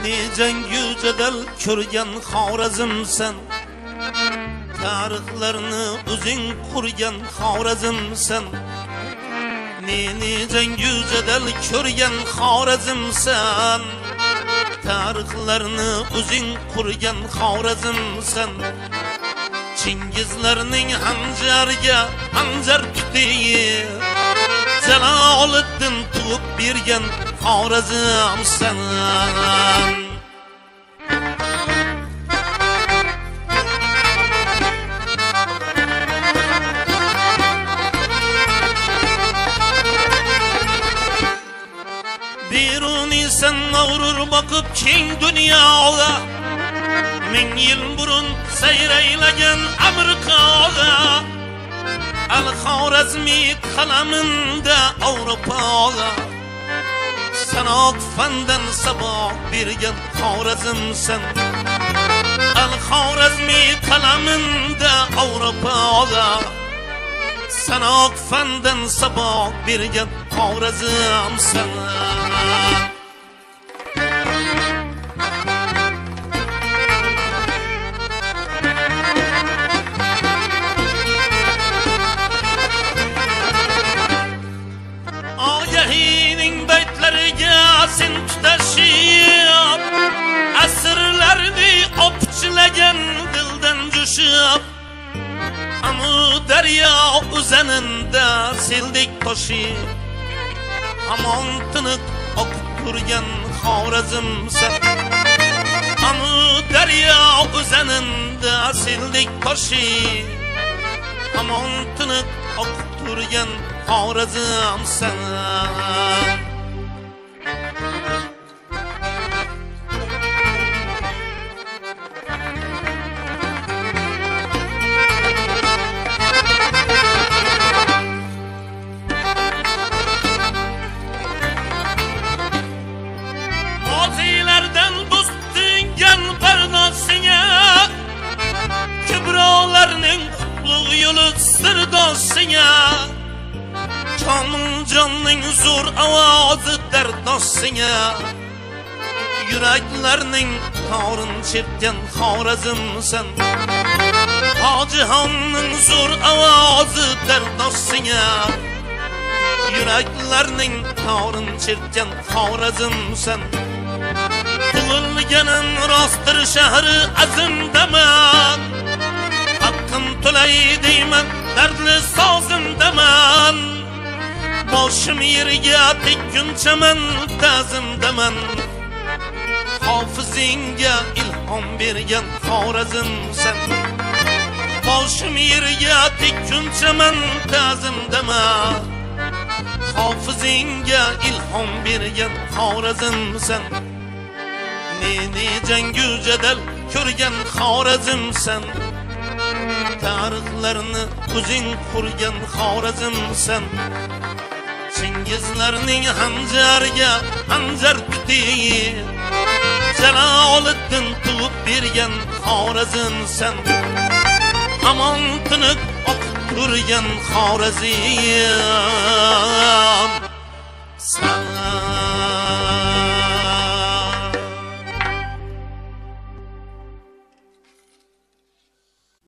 Meni jangu jadal ko'rgan Xorazmsan, tarixlarni o'zing qurgan Xorazmsan. Meni jangu jadal ko'rgan Xorazmsan, tarixlarni o'zing qurgan Xorazmsan. Chingizlarning hanjarga hanjar tutiyi, Jaloliddin tug'ib bergan Xorazmsan. Biruni sen mağrur bakıp keng dunyoga, ming yil burun sayraylagan Amerikaga, Al-Xorazmi qalaminda Avropaga, sanat fandan saboq bergan Xorazmsan. Al-Xorazmi qalaminda Avropaga, sanat fandan saboq bergan Xorazmsan. Agahinin baytlariga sen tutashib, asrlarni opchilagan dildan jo'shib, Amu daryo uzaninda seldek toshib, hamon tiniq oqib turgan Xorazmsan. Amu daryo uzaninda seldek toshib, hamon tiniq oqib turgan Xorazmsan. Mozilardan bustingan pardosingga, Kibrolarning qutlug' yo'li sirdosingga, Komiljonning zo'r ovozi dardosingga, yuraklarning torin chertgan Xorazmsan. Hojixonning zo'r ovozi dardosingga, yuraklarning torin chertgan Xorazmsan. Tug'ilganim rostdir shahri azimdaman, haqqim to'lay deyman dardli sozimdaman. Boshim yerga tekkunchaman ta'zimdaman, hofizingga ilhom bergan Xorazmsan. Boshim yerga tekkunchaman ta'zimdaman, hofizingga ilhom bergan Xorazmsan. Meni jangu jadal ko'rgan Xorazmsan, tarixlarni o'zing qurgan Xorazmsan. Chingizlarning hanjarga hanjar tutiyi, Jaloliddin tug'ib bergan Xorazmsan. Hamon tiniq oqib turgan Xorazmsan.